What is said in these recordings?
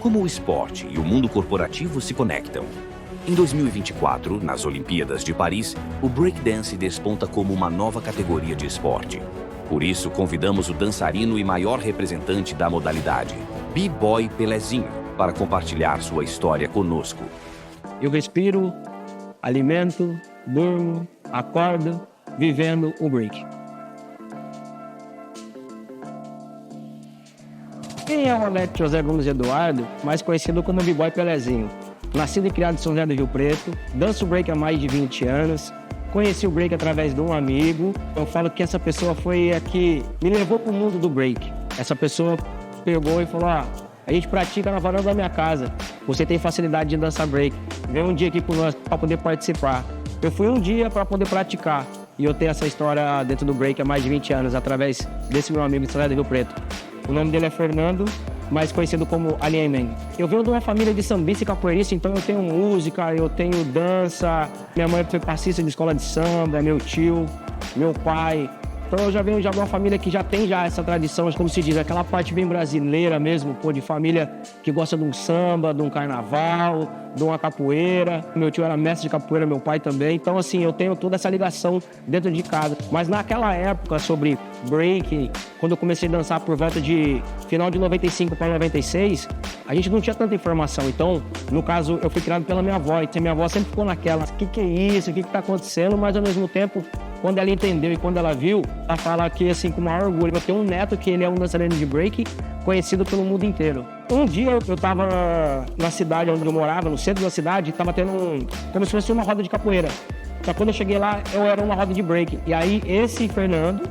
Como o esporte e o mundo corporativo se conectam? Em 2024, nas Olimpíadas de Paris, o breakdance desponta como uma nova categoria de esporte. Por isso, convidamos o dançarino e maior representante da modalidade, B-Boy Pelezinho, para compartilhar sua história conosco. Eu respiro, alimento, durmo, acordo, vivendo o break. Quem é o Alex José Gomes Eduardo, mais conhecido como B-Boy Pelezinho? Nascido e criado em São José do Rio Preto, danço break há mais de 20 anos, conheci o break através de um amigo. Eu falo que essa pessoa foi a que me levou para o mundo do break. Essa pessoa pegou e falou, a gente pratica na varanda da minha casa, você tem facilidade de dançar break, vem um dia aqui com nós para poder participar. Eu fui um dia para poder praticar e eu tenho essa história dentro do break há mais de 20 anos, através desse meu amigo de São José do Rio Preto. O nome dele é Fernando, mais conhecido como Alien Man. Eu venho de uma família de sambista e capoeirista, então eu tenho música, eu tenho dança. Minha mãe foi passista de escola de samba, meu tio, meu pai. Então eu já venho de uma família que já tem essa tradição, como se diz, aquela parte bem brasileira mesmo, de família que gosta de um samba, de um carnaval, de uma capoeira. Meu tio era mestre de capoeira, meu pai também. Então, assim, eu tenho toda essa ligação dentro de casa. Mas naquela época, sobre break, quando eu comecei a dançar por volta de final de 95 para 96, a gente não tinha tanta informação. Então, no caso, eu fui criado pela minha avó. E minha avó sempre ficou naquela, o que é isso, o que está acontecendo? Mas, ao mesmo tempo, quando ela entendeu e quando ela viu, ela fala que, assim, com o maior orgulho, eu tenho um neto que ele é um dançarino de break, conhecido pelo mundo inteiro. Um dia eu estava na cidade onde eu morava, no centro da cidade, estava tendo como se fosse uma roda de capoeira. Só quando eu cheguei lá, eu era uma roda de break. E aí, esse Fernando,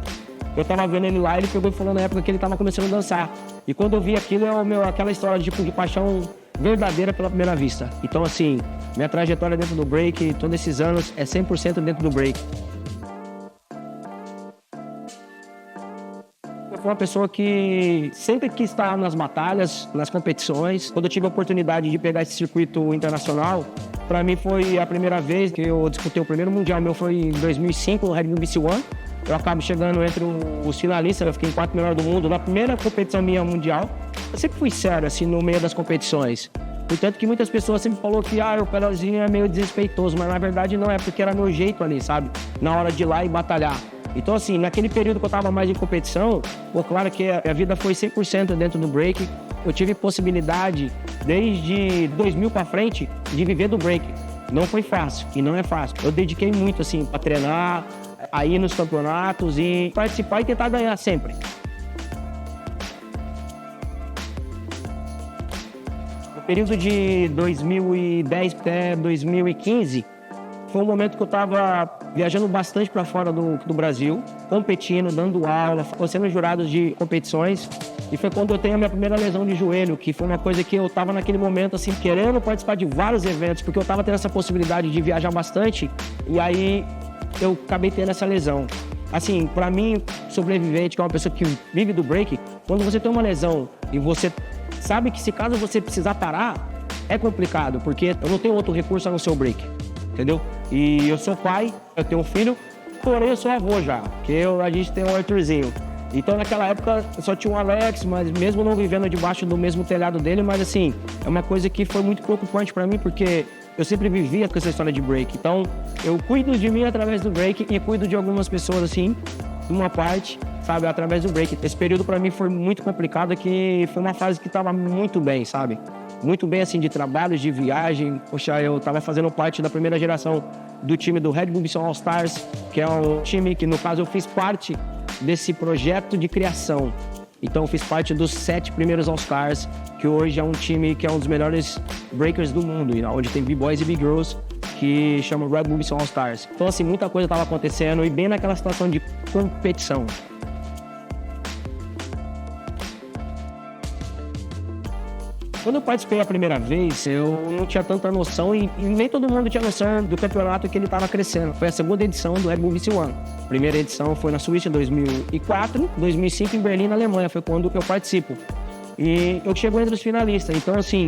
eu estava vendo ele lá, ele pegou e falou na época que ele estava começando a dançar. E quando eu vi aquilo, aquela história de paixão verdadeira pela primeira vista. Então, assim, minha trajetória dentro do break, todos esses anos, é 100% dentro do break. Eu fui uma pessoa que sempre quis estar nas batalhas, nas competições. Quando eu tive a oportunidade de pegar esse circuito internacional, para mim foi a primeira vez que eu disputei o primeiro mundial meu, foi em 2005, no Red Bull BC One. Eu acabo chegando entre os finalistas, eu fiquei em quarto melhor do mundo na primeira competição minha mundial. Eu sempre fui sério, assim, no meio das competições. Portanto que muitas pessoas sempre falaram que o Pelezinho é meio desrespeitoso, mas na verdade não é, porque era meu jeito ali, sabe? Na hora de ir lá e batalhar. Então, assim, naquele período que eu estava mais em competição, claro que a vida foi 100% dentro do break. Eu tive possibilidade, desde 2000 para frente, de viver do break. Não foi fácil, e não é fácil. Eu dediquei muito, assim, para treinar, a ir nos campeonatos e participar e tentar ganhar sempre. No período de 2010 até 2015, foi um momento que eu estava viajando bastante para fora do Brasil, competindo, dando aula, sendo jurado de competições. E foi quando eu tenho a minha primeira lesão de joelho, que foi uma coisa que eu estava naquele momento, assim, querendo participar de vários eventos, porque eu estava tendo essa possibilidade de viajar bastante. E aí eu acabei tendo essa lesão. Assim, para mim, sobrevivente, que é uma pessoa que vive do break, quando você tem uma lesão e você sabe que se caso você precisar parar, é complicado, porque eu não tenho outro recurso a não ser o break. Entendeu? E eu sou pai, eu tenho um filho, porém eu sou avô já, porque a gente tem um Arthurzinho. Então naquela época eu só tinha um Alex, mas mesmo não vivendo debaixo do mesmo telhado dele, mas assim, é uma coisa que foi muito preocupante pra mim, porque eu sempre vivia com essa história de break. Então eu cuido de mim através do break e cuido de algumas pessoas assim, uma parte, sabe, através do break. Esse período pra mim foi muito complicado, que foi uma fase que tava muito bem, sabe? Muito bem, assim, de trabalhos, de viagem. Poxa, eu tava fazendo parte da primeira geração do time do Red Bull BC All Stars, que é um time que, no caso, eu fiz parte desse projeto de criação. Então, eu fiz parte dos 7 primeiros All Stars, que hoje é um time que é um dos melhores breakers do mundo, onde tem B-Boys e B-Girls, que chama Red Bull BC All Stars. Então, assim, muita coisa tava acontecendo e bem naquela situação de competição. Quando eu participei a primeira vez, eu não tinha tanta noção e nem todo mundo tinha noção do campeonato que ele estava crescendo. Foi a segunda edição do Red Bull BC One. A primeira edição foi na Suíça em 2004, 2005 em Berlim, na Alemanha, foi quando eu participo. E eu chego entre os finalistas. Então, assim,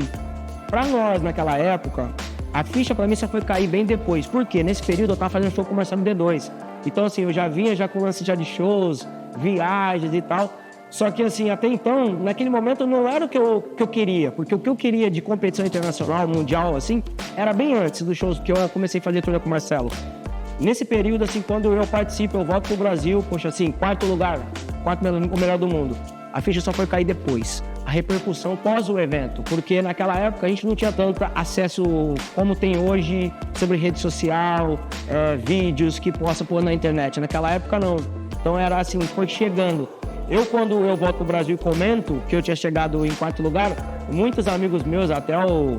para nós naquela época, a ficha para mim só foi cair bem depois. Por quê? Nesse período eu estava fazendo show com o Marcelo D2. Então, assim, eu já vinha com lance de shows, viagens e tal. Só que, assim, até então, naquele momento não era o que eu queria, porque o que eu queria de competição internacional, mundial, assim, era bem antes dos shows que eu comecei a fazer turnê com o Marcelo. Nesse período, assim, quando eu participo, eu volto pro Brasil, poxa, assim, quarto lugar, o melhor do mundo. A ficha só foi cair depois. A repercussão pós o evento, porque naquela época a gente não tinha tanto acesso como tem hoje sobre rede social, vídeos que possa pôr na internet. Naquela época não. Então era assim, foi chegando. Quando eu volto pro Brasil e comento que eu tinha chegado em quarto lugar, muitos amigos meus, até o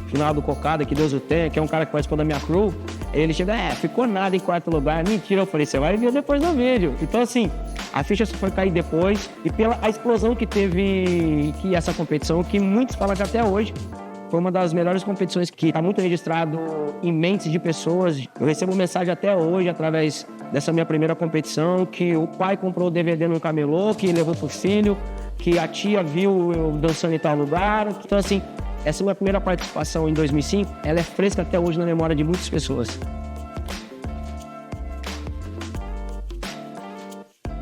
final do Cocada, que Deus o tenha, que é um cara que participou da minha crew, ele chega, ficou nada em quarto lugar. Mentira, eu falei, você vai ver depois do vídeo. Então assim, a ficha só foi cair depois, e pela a explosão que teve essa competição, que muitos falam que até hoje foi uma das melhores competições, que está muito registrado em mentes de pessoas. Eu recebo mensagem até hoje, através dessa minha primeira competição, que o pai comprou o DVD no camelô, que levou pro filho, que a tia viu eu dançando em tal lugar. Então assim, essa minha primeira participação em 2005, ela é fresca até hoje na memória de muitas pessoas.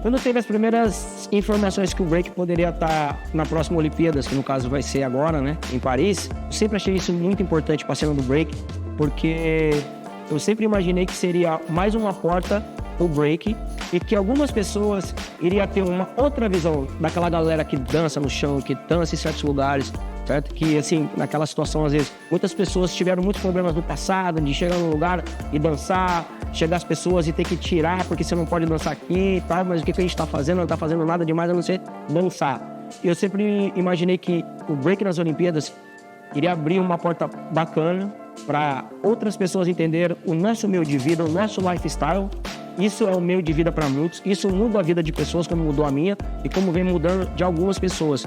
Quando teve as primeiras informações que o break poderia estar na próxima Olimpíadas, que no caso vai ser agora, né, em Paris, eu sempre achei isso muito importante para a cena do break, porque eu sempre imaginei que seria mais uma porta o break e que algumas pessoas iriam ter uma outra visão daquela galera que dança no chão, que dança em certos lugares, certo? Que, assim, naquela situação, às vezes, muitas pessoas tiveram muitos problemas no passado, de chegar num lugar e dançar, chegar as pessoas e ter que tirar, porque você não pode dançar aqui e tal, mas o que a gente tá fazendo? Não tá fazendo nada demais a não ser dançar. E eu sempre imaginei que o break nas Olimpíadas iria abrir uma porta bacana para outras pessoas entenderem o nosso meio de vida, o nosso lifestyle. Isso é o meio de vida para muitos, isso muda a vida de pessoas, como mudou a minha e como vem mudando de algumas pessoas.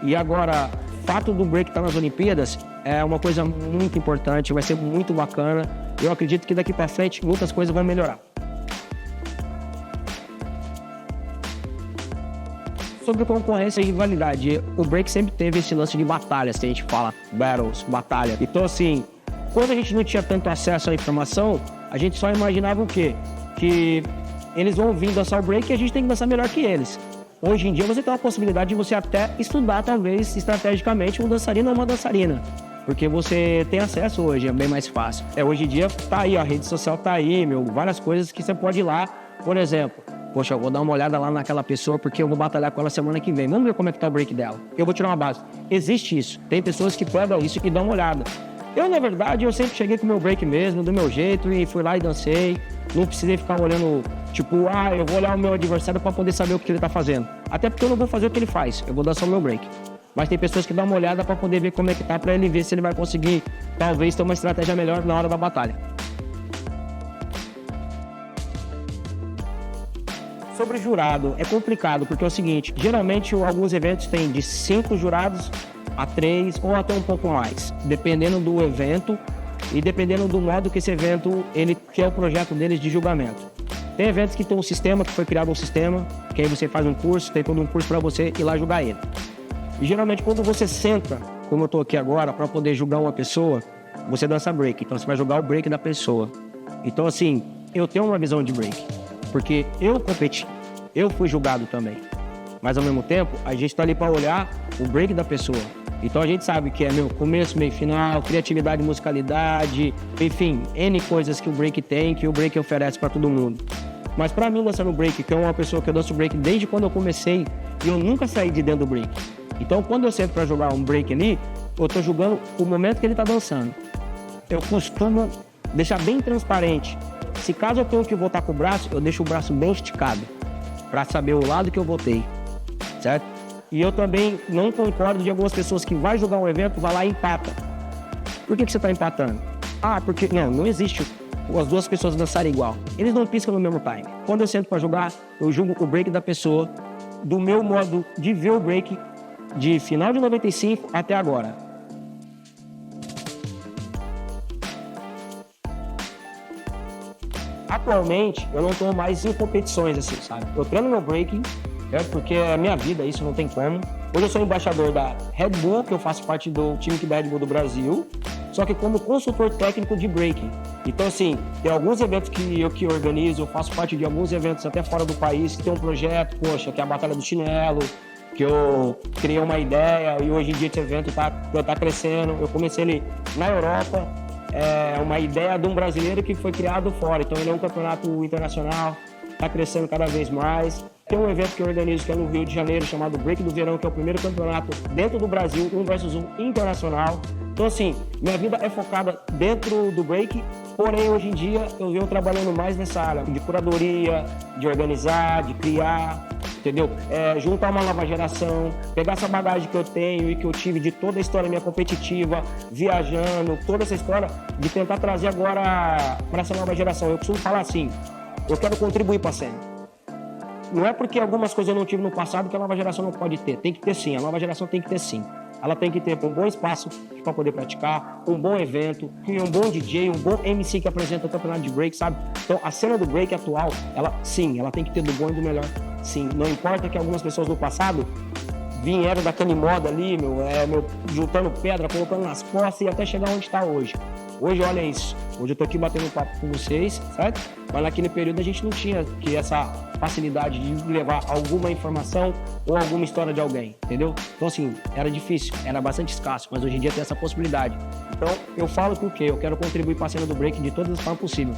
E agora, o fato do break estar nas Olimpíadas é uma coisa muito importante, vai ser muito bacana. Eu acredito que daqui para frente muitas coisas vão melhorar. Sobre concorrência e rivalidade, o break sempre teve esse lance de batalhas, que a gente fala, battles, batalha. Então, assim, quando a gente não tinha tanto acesso à informação, a gente só imaginava o quê? Que eles vão vir dançar o break e a gente tem que dançar melhor que eles. Hoje em dia você tem a possibilidade de você até estudar, talvez, estrategicamente, um dançarino ou uma dançarina. Porque você tem acesso hoje, é bem mais fácil. Hoje em dia tá aí, a rede social tá aí, várias coisas que você pode ir lá. Por exemplo, poxa, eu vou dar uma olhada lá naquela pessoa porque eu vou batalhar com ela semana que vem. Vamos ver como é que tá o break dela. Eu vou tirar uma base. Existe isso. Tem pessoas que pegam isso e dão uma olhada. Eu, na verdade, eu sempre cheguei com o meu break mesmo, do meu jeito, e fui lá e dancei. Não precisei ficar olhando, tipo, eu vou olhar o meu adversário para poder saber o que ele tá fazendo. Até porque eu não vou fazer o que ele faz, eu vou dançar o meu break. Mas tem pessoas que dão uma olhada para poder ver como é que tá, para ele ver se ele vai conseguir, talvez, ter uma estratégia melhor na hora da batalha. Sobre jurado, é complicado, porque é o seguinte, geralmente alguns eventos têm de 5 jurados a 3 ou até um pouco mais, dependendo do evento e dependendo do modo que esse evento, que é o projeto deles de julgamento. Tem eventos que tem um sistema, que foi criado um sistema, que aí você faz um curso, tem todo um curso para você ir lá julgar ele. E geralmente quando você senta, como eu estou aqui agora, para poder julgar uma pessoa, você dança break, então você vai julgar o break da pessoa. Então assim, eu tenho uma visão de break, porque eu competi, eu fui julgado também. Mas ao mesmo tempo, a gente está ali para olhar o break da pessoa. Então a gente sabe que é começo, meio, final, criatividade, musicalidade, enfim, N coisas que o break tem, que o break oferece para todo mundo. Mas para mim, dançando break, que é uma pessoa que eu danço break desde quando eu comecei, e eu nunca saí de dentro do break. Então quando eu sento para jogar um break ali, eu tô julgando o momento que ele tá dançando. Eu costumo deixar bem transparente. Se caso eu tenho que voltar com o braço, eu deixo o braço bem esticado, para saber o lado que eu voltei, certo? E eu também não concordo de algumas pessoas que vai jogar um evento, vai lá e empata. Por que você está empatando? Porque não existe as duas pessoas dançarem igual. Eles não piscam no mesmo time. Quando eu sento para jogar, eu julgo o break da pessoa do meu modo de ver o break de final de 95 até agora. Atualmente, eu não estou mais em competições assim, sabe? Eu treino meu break, porque é a minha vida, isso não tem como. Hoje eu sou embaixador da Red Bull, que eu faço parte do time da Red Bull do Brasil, só que como consultor técnico de breaking. Então, assim, tem alguns eventos que eu organizo, eu faço parte de alguns eventos até fora do país, que tem um projeto, poxa, que é a Batalha do Chinelo, que eu criei uma ideia e hoje em dia esse evento tá crescendo. Eu comecei ele na Europa, uma ideia de um brasileiro que foi criado fora. Então ele é um campeonato internacional, está crescendo cada vez mais. Tem um evento que eu organizo que é no Rio de Janeiro, chamado Break do Verão, que é o primeiro campeonato dentro do Brasil, 1 versus 1 internacional. Então, assim, minha vida é focada dentro do break, porém, hoje em dia, eu venho trabalhando mais nessa área de curadoria, de organizar, de criar, entendeu? Juntar uma nova geração, pegar essa bagagem que eu tenho e que eu tive de toda a história minha competitiva, viajando, toda essa história, de tentar trazer agora para essa nova geração. Eu costumo falar assim, eu quero contribuir para a cena. Não é porque algumas coisas eu não tive no passado que a nova geração não pode ter. Tem que ter sim, a nova geração tem que ter sim. Ela tem que ter um bom espaço para poder praticar, um bom evento, um bom DJ, um bom MC que apresenta o campeonato de break, sabe? Então, a cena do break atual, ela tem que ter do bom e do melhor, sim. Não importa que algumas pessoas no passado vieram daquele modo ali, juntando pedra, colocando nas costas e até chegar onde está hoje. Hoje, olha isso. Hoje eu tô aqui batendo papo com vocês, certo? Mas naquele período a gente não tinha essa facilidade de levar alguma informação ou alguma história de alguém, entendeu? Então, assim, era difícil, era bastante escasso, mas hoje em dia tem essa possibilidade. Então, eu falo porque eu quero contribuir para a cena do break de todas as formas possíveis.